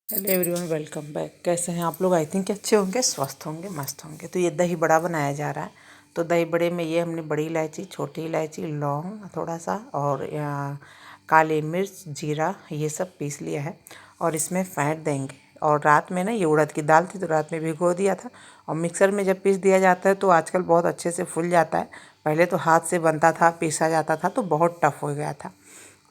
Hello everyone, welcome back. कैसे हैं आप लोग? आई थिंक अच्छे होंगे, स्वस्थ होंगे, मस्त होंगे। तो ये दही बड़ा बनाया जा रहा है। तो दही बड़े में ये हमने बड़ी इलायची, छोटी इलायची, लौंग थोड़ा सा और काली मिर्च, जीरा ये सब पीस लिया है और इसमें फेंट देंगे। और रात में ना ये उड़द की दाल थी तो रात में भिगो दिया था। और मिक्सर में जब पीस दिया जाता है तो आजकल बहुत अच्छे से फूल जाता है। पहले तो हाथ से बनता था, पीसा जाता था तो बहुत टफ हो गया था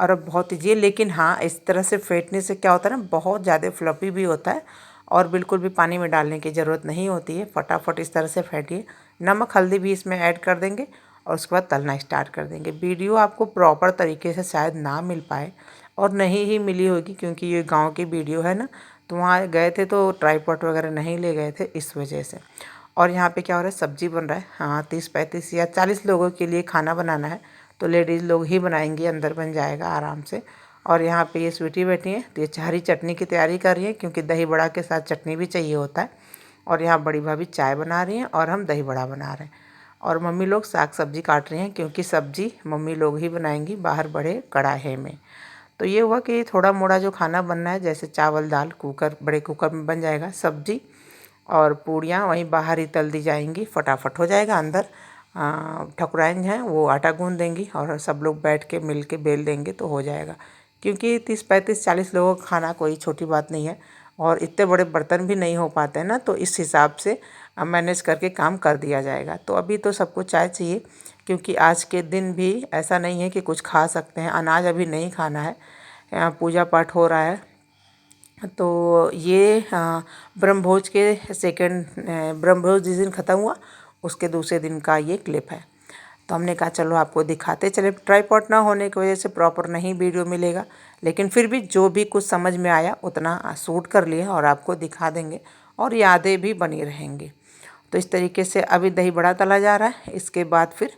और अब बहुत ईजी है। लेकिन हाँ, इस तरह से फेंटने से क्या होता है ना, बहुत ज़्यादा फ्लफी भी होता है और बिल्कुल भी पानी में डालने की ज़रूरत नहीं होती है। फटाफट इस तरह से फेंटिए। नमक हल्दी भी इसमें ऐड कर देंगे और उसके बाद तलना स्टार्ट कर देंगे। वीडियो आपको प्रॉपर तरीके से शायद ना मिल पाए और नहीं ही मिली होगी क्योंकि ये गाँव की वीडियो है ना, तो वहाँ गए थे तो ट्राईपॉड वगैरह नहीं ले गए थे, इस वजह से। और यहाँ पे क्या हो रहा है, सब्जी बन रहा है। हाँ, 30-35 या 40 लोगों के लिए खाना बनाना है तो लेडीज़ लोग ही बनाएंगी, अंदर बन जाएगा आराम से। और यहाँ पे ये स्वीटी बैठी है तो ये हरी चटनी की तैयारी कर रही है क्योंकि दही बड़ा के साथ चटनी भी चाहिए होता है। और यहाँ बड़ी भाभी चाय बना रही हैं और हम दही बड़ा बना रहे हैं। और मम्मी लोग साग सब्जी काट रही हैं क्योंकि सब्जी मम्मी लोग ही बनाएंगी बाहर बड़े कढ़ाई में। तो ये हुआ कि थोड़ा मोड़ा जो खाना बनना है, जैसे चावल दाल कुकर, बड़े कुकर में बन जाएगा। सब्जी और पूड़ियाँ वहीं बाहर ही तल दी जाएंगी, फटाफट हो जाएगा। अंदर ठकुराइन हैं वो आटा गूँध देंगी और सब लोग बैठ के मिल के बेल देंगे तो हो जाएगा। क्योंकि 30-35-40 लोगों का खाना कोई छोटी बात नहीं है और इतने बड़े बर्तन भी नहीं हो पाते हैं ना, तो इस हिसाब से मैनेज करके काम कर दिया जाएगा। तो अभी तो सबको चाय चाहिए क्योंकि आज के दिन भी ऐसा नहीं है कि कुछ खा सकते हैं, अनाज अभी नहीं खाना है। पूजा पाठ हो रहा है तो ये ब्रह्मभोज के सेकंड, ब्रह्मभोज जिस दिन ख़त्म हुआ उसके दूसरे दिन का ये क्लिप है। तो हमने कहा चलो आपको दिखाते चले। ट्राईपॉड ना होने की वजह से प्रॉपर नहीं वीडियो मिलेगा, लेकिन फिर भी जो भी कुछ समझ में आया उतना शूट कर लिए और आपको दिखा देंगे और यादें भी बनी रहेंगी। तो इस तरीके से अभी दही बड़ा तला जा रहा है। इसके बाद फिर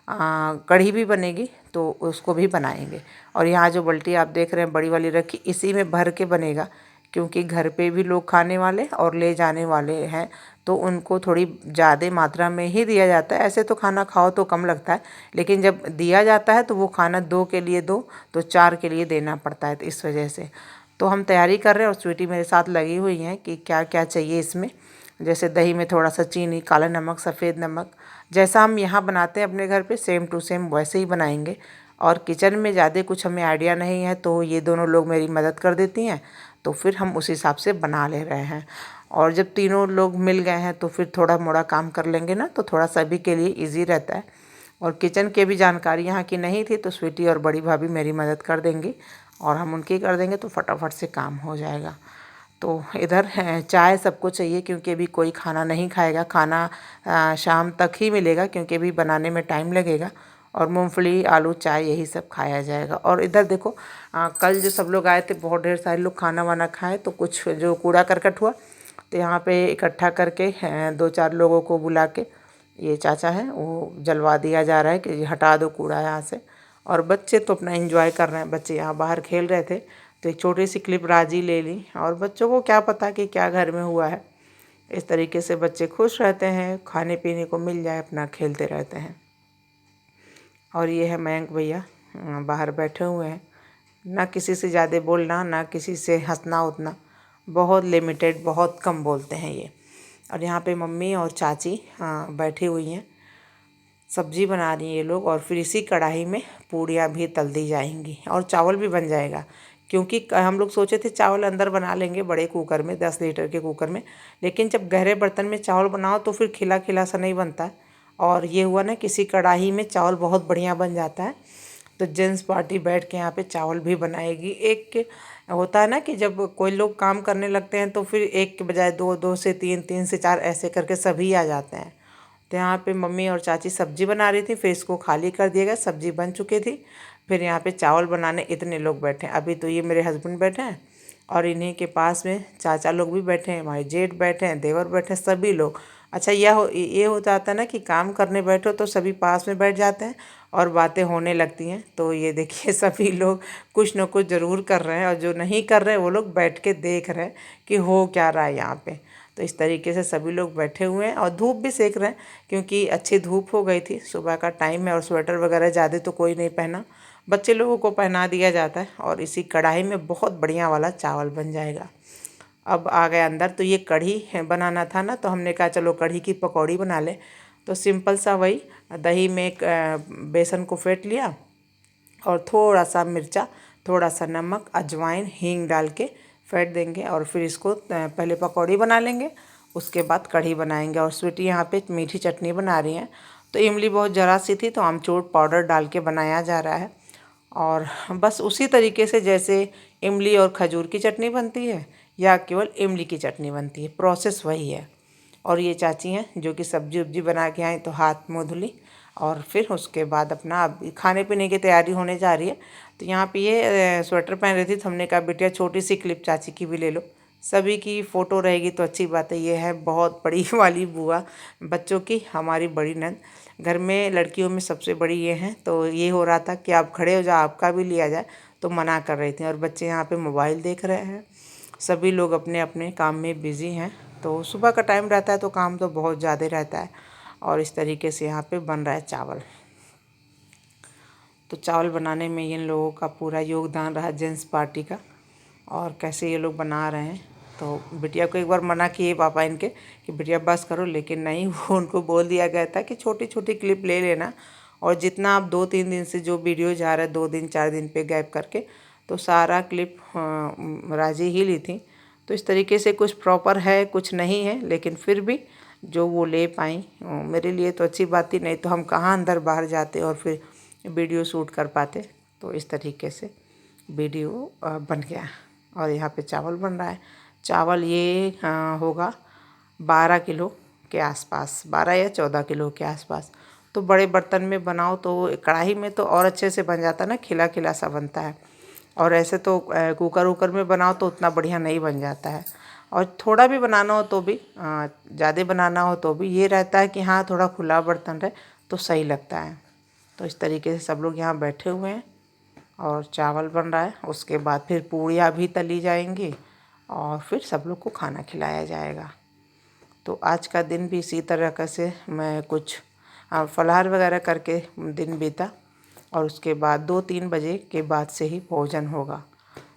कढ़ी भी बनेगी तो उसको भी बनाएंगे। और यहाँ जो बाल्टी आप देख रहे हैं बड़ी वाली रखी, इसी में भर के बनेगा क्योंकि घर पे भी लोग खाने वाले और ले जाने वाले हैं तो उनको थोड़ी ज़्यादा मात्रा में ही दिया जाता है। ऐसे तो खाना खाओ तो कम लगता है, लेकिन जब दिया जाता है तो वो खाना 2 के लिए दो तो 4 के लिए देना पड़ता है। तो इस वजह से तो हम तैयारी कर रहे हैं और स्वीटी मेरे साथ लगी हुई हैं कि क्या क्या चाहिए इसमें। जैसे दही में थोड़ा सा चीनी, काला नमक, सफ़ेद नमक, जैसा हम यहाँ बनाते हैं अपने घर पे सेम टू सेम वैसे ही बनाएंगे। और किचन में ज़्यादा कुछ हमें आइडिया नहीं है तो ये दोनों लोग मेरी मदद कर देती हैं, तो फिर हम उस हिसाब से बना ले रहे हैं। और जब तीनों लोग मिल गए हैं तो फिर थोड़ा मोड़ा काम कर लेंगे ना, तो थोड़ा सभी के लिए ईजी रहता है। और किचन की भी जानकारी यहाँ की नहीं थी तो स्वीटी और बड़ी भाभी मेरी मदद कर देंगी और हम उनकी कर देंगे तो फटाफट से काम हो जाएगा। तो इधर चाय सबको चाहिए क्योंकि अभी कोई खाना नहीं खाएगा। खाना शाम तक ही मिलेगा क्योंकि अभी बनाने में टाइम लगेगा। और मूंगफली, आलू, चाय यही सब खाया जाएगा। और इधर देखो, कल जो सब लोग आए थे बहुत ढेर सारे लोग खाना वाना खाए तो कुछ जो कूड़ा करकट हुआ तो यहाँ पे इकट्ठा करके 2-4 लोगों को बुला के ये चाचा हैं वो जलवा दिया जा रहा है कि हटा दो कूड़ा यहाँ से। और बच्चे तो अपना एंजॉय कर रहे हैं। बच्चे यहाँ बाहर खेल रहे थे तो एक छोटी सी क्लिप राजी ले ली। और बच्चों को क्या पता कि क्या घर में हुआ है। इस तरीके से बच्चे खुश रहते हैं, खाने पीने को मिल जाए, अपना खेलते रहते हैं। और ये है मयंक भैया बाहर बैठे हुए हैं। ना किसी से ज़्यादा बोलना, ना किसी से हंसना उतना, बहुत लिमिटेड, बहुत कम बोलते हैं ये। और यहाँ पे मम्मी और चाची बैठी हुई हैं, सब्जी बना रही हैं ये लोग। और फिर इसी कढ़ाई में पूड़ियाँ भी तल दी जाएंगी और चावल भी बन जाएगा। क्योंकि हम लोग सोचे थे चावल अंदर बना लेंगे बड़े कुकर में, 10 लीटर के कुकर में, लेकिन जब गहरे बर्तन में चावल बनाओ तो फिर खिला खिला सा नहीं बनता है। और ये हुआ ना, किसी कढ़ाई में चावल बहुत बढ़िया बन जाता है। तो जेंट्स पार्टी बैठ के यहाँ पे चावल भी बनाएगी। एक होता है ना कि जब कोई लोग काम करने लगते हैं तो फिर एक के बजाय दो, दो से तीन, तीन से चार, ऐसे करके सभी आ जाते हैं। तो यहाँ पे मम्मी और चाची सब्जी बना रही थी, फिर इसको खाली कर दिया गया, सब्जी बन चुकी थी। फिर यहाँ पे चावल बनाने इतने लोग बैठे हैं। अभी तो ये मेरे हस्बैंड बैठे हैं और इन्हीं के पास में चाचा लोग भी बैठे हैं, हमारे जेठ बैठे हैं, देवर बैठे हैं, सभी लोग। अच्छा, ये हो जाता है ना कि काम करने बैठो तो सभी पास में बैठ जाते हैं और बातें होने लगती हैं। तो ये देखिए सभी लोग कुछ न कुछ ज़रूर कर रहे हैं और जो नहीं कर रहे हैं वो लोग बैठ के देख रहे हैं कि हो क्या रहा है यहाँ पे। तो इस तरीके से सभी लोग बैठे हुए हैं और धूप भी सेक रहे हैं क्योंकि अच्छी धूप हो गई थी, सुबह का टाइम है। और स्वेटर वगैरह ज़्यादा तो कोई नहीं पहना, बच्चे लोगों को पहना दिया जाता है। और इसी कढ़ाई में बहुत बढ़िया वाला चावल बन जाएगा। अब आ गया अंदर। तो ये कढ़ी बनाना था ना, तो हमने कहा चलो कढ़ी की पकौड़ी बना ले। तो सिंपल सा वही दही में बेसन को फेंट लिया और थोड़ा सा मिर्चा, थोड़ा सा नमक, अजवाइन, हींग डाल के फेंट देंगे और फिर इसको पहले पकौड़ी बना लेंगे, उसके बाद कढ़ी बनाएंगे। और स्वीटी यहाँ पे मीठी चटनी बना रही हैं। तो इमली बहुत ज़रा सी थी तो आमचूर पाउडर डाल के बनाया जा रहा है। और बस उसी तरीके से जैसे इमली और खजूर की चटनी बनती है या केवल इमली की चटनी बनती है, प्रोसेस वही है। और ये चाची हैं जो कि सब्जी उब्जी बना के आई, तो हाथ मुँह धुली और फिर उसके बाद अपना अब खाने पीने की तैयारी होने जा रही है। तो यहाँ पे ये स्वेटर पहन रही थी, तो हमने कहा बिटिया छोटी सी क्लिप चाची की भी ले लो, सभी की फ़ोटो रहेगी तो अच्छी बात है। ये है बहुत बड़ी वाली बुआ बच्चों की, हमारी बड़ी नंद, घर में लड़कियों में सबसे बड़ी ये हैं। तो ये हो रहा था कि आप खड़े हो जाओ, आपका भी लिया जाए, तो मना कर रही थी। और बच्चे यहाँ पे मोबाइल देख रहे हैं, सभी लोग अपने अपने काम में बिज़ी हैं। तो सुबह का टाइम रहता है तो काम तो बहुत ज़्यादा रहता है। और इस तरीके से यहाँ पे बन रहा है चावल। तो चावल बनाने में इन लोगों का पूरा योगदान रहा, जेंट्स पार्टी का। और कैसे ये लोग बना रहे हैं। तो बिटिया को एक बार मना किए पापा इनके कि बिटिया बस करो, लेकिन नहीं, वो उनको बोल दिया गया था कि छोटी छोटी क्लिप ले लेना। और जितना आप 2-3 दिन से जो वीडियो जा रहा है 2 दिन 4 दिन पे गैप करके, तो सारा क्लिप राजी ही ली थी। तो इस तरीके से कुछ प्रॉपर है कुछ नहीं है, लेकिन फिर भी जो वो ले पाई मेरे लिए तो अच्छी बात ही। नहीं तो हम कहाँ अंदर बाहर जाते और फिर वीडियो शूट कर पाते। तो इस तरीके से वीडियो बन गया। और यहाँ पे चावल बन रहा है। चावल ये होगा 12 किलो के आसपास, 12 या 14 किलो के आसपास। तो बड़े बर्तन में बनाओ तो कढ़ाई में तो और अच्छे से बन जाता है ना, खिला खिला सा बनता है। और ऐसे तो कुकर वूकर में बनाओ तो उतना बढ़िया नहीं बन जाता है। और थोड़ा भी बनाना हो तो भी, ज़्यादा बनाना हो तो भी ये रहता है कि हाँ थोड़ा खुला बर्तन रहे तो सही लगता है। तो इस तरीके से सब लोग यहाँ बैठे हुए हैं और चावल बन रहा है। उसके बाद फिर पूड़ियाँ भी तली जाएंगी और फिर सब लोग को खाना खिलाया जाएगा। तो आज का दिन भी इसी तरह से मैं कुछ फलाहार वगैरह करके दिन बीता। और उसके बाद 2-3 बजे के बाद से ही भोजन होगा।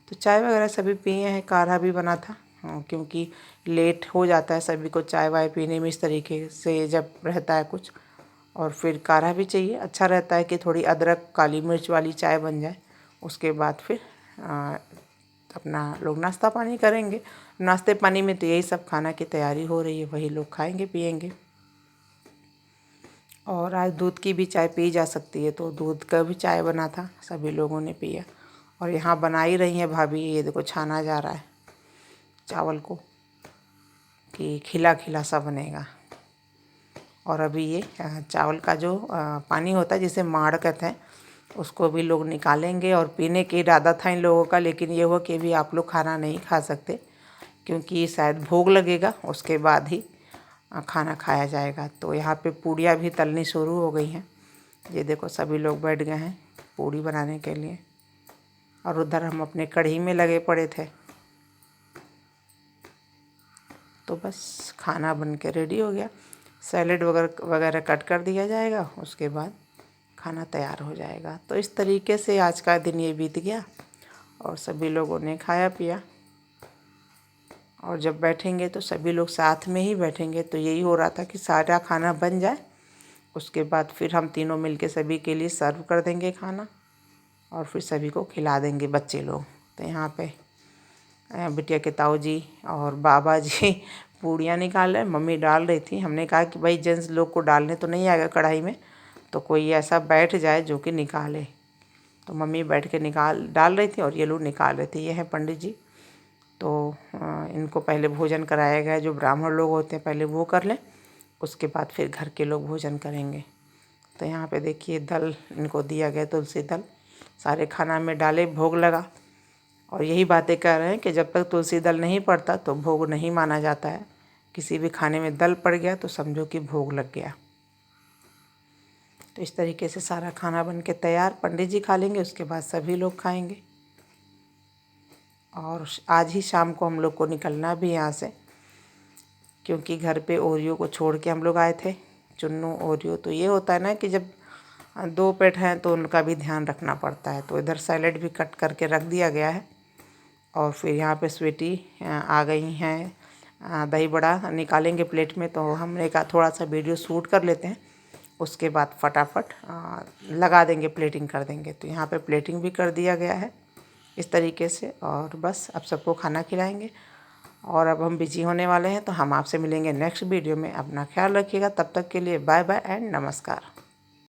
तो चाय वगैरह सभी पिए हैं, काढ़ा भी बना था क्योंकि लेट हो जाता है सभी को चाय वाय पीने में, इस तरीके से जब रहता है कुछ। और फिर काढ़ा भी चाहिए, अच्छा रहता है कि थोड़ी अदरक काली मिर्च वाली चाय बन जाए। उसके बाद फिर अपना लोग नाश्ता पानी करेंगे। नाश्ते पानी में तो यही सब खाना की तैयारी हो रही है, वही लोग खाएंगे पिएंगे। और आज दूध की भी चाय पी जा सकती है, तो दूध का भी चाय बना था, सभी लोगों ने पिया। और यहाँ बना ही रही हैं भाभी, ये देखो छाना जा रहा है चावल को कि खिला खिला सा बनेगा। और अभी ये चावल का जो पानी होता है जिसे माड़ कहते हैं, उसको भी लोग निकालेंगे। और पीने के इरादा था इन लोगों का, लेकिन ये हुआ कि भी आप लोग खाना नहीं खा सकते क्योंकि शायद भोग लगेगा, उसके बाद ही खाना खाया जाएगा। तो यहाँ पे पूड़ियाँ भी तलनी शुरू हो गई हैं। ये देखो सभी लोग बैठ गए हैं पूड़ी बनाने के लिए। और उधर हम अपने कढ़ी में लगे पड़े थे। तो बस खाना बन के रेडी हो गया, सैलेड वगैरह कट कर दिया जाएगा, उसके बाद खाना तैयार हो जाएगा। तो इस तरीके से आज का दिन ये बीत गया और सभी लोगों ने खाया पिया। और जब बैठेंगे तो सभी लोग साथ में ही बैठेंगे। तो यही हो रहा था कि सारा खाना बन जाए, उसके बाद फिर हम तीनों मिलके सभी के लिए सर्व कर देंगे खाना और फिर सभी को खिला देंगे बच्चे लोग। तो यहाँ पे बिटिया के ताऊ जी और बाबा जी पूड़ियाँ निकाल रहे, मम्मी डाल रही थी। हमने कहा कि भाई जेंट्स लोग को डालने तो नहीं आएगा कढ़ाई में, तो कोई ऐसा बैठ जाए जो कि निकाले। तो मम्मी बैठ के डाल रही थी और ये लोग निकाल रहे थे। ये हैं पंडित जी। तो इनको पहले भोजन कराया गया, जो ब्राह्मण लोग होते हैं पहले वो कर लें, उसके बाद फिर घर के लोग भोजन करेंगे। तो यहाँ पे देखिए दल इनको दिया गया, तुलसी दल सारे खाना में डाले, भोग लगा। और यही बातें कह रहे हैं कि जब तक तुलसी दल नहीं पड़ता तो भोग नहीं माना जाता है। किसी भी खाने में दल पड़ गया तो समझो कि भोग लग गया। तो इस तरीके से सारा खाना बन के तैयार, पंडित जी खा लेंगे, उसके बाद सभी लोग खाएंगे। और आज ही शाम को हम लोग को निकलना भी यहाँ से, क्योंकि घर पे ओरियो को छोड़ के हम लोग आए थे, चुन्नू ओरियो। तो ये होता है ना कि जब 2 पेट हैं तो उनका भी ध्यान रखना पड़ता है। तो इधर सैलेड भी कट करके रख दिया गया है और फिर यहाँ पे स्वीटी आ गई हैं। दही बड़ा निकालेंगे प्लेट में, तो हमने कहा थोड़ा सा वीडियो शूट कर लेते हैं, उसके बाद फटाफट लगा देंगे, प्लेटिंग कर देंगे। तो यहाँ पे प्लेटिंग भी कर दिया गया है इस तरीके से, और बस अब सबको खाना खिलाएंगे और अब हम बिजी होने वाले हैं। तो हम आपसे मिलेंगे नेक्स्ट वीडियो में। अपना ख्याल रखिएगा, तब तक के लिए बाय बाय एंड नमस्कार।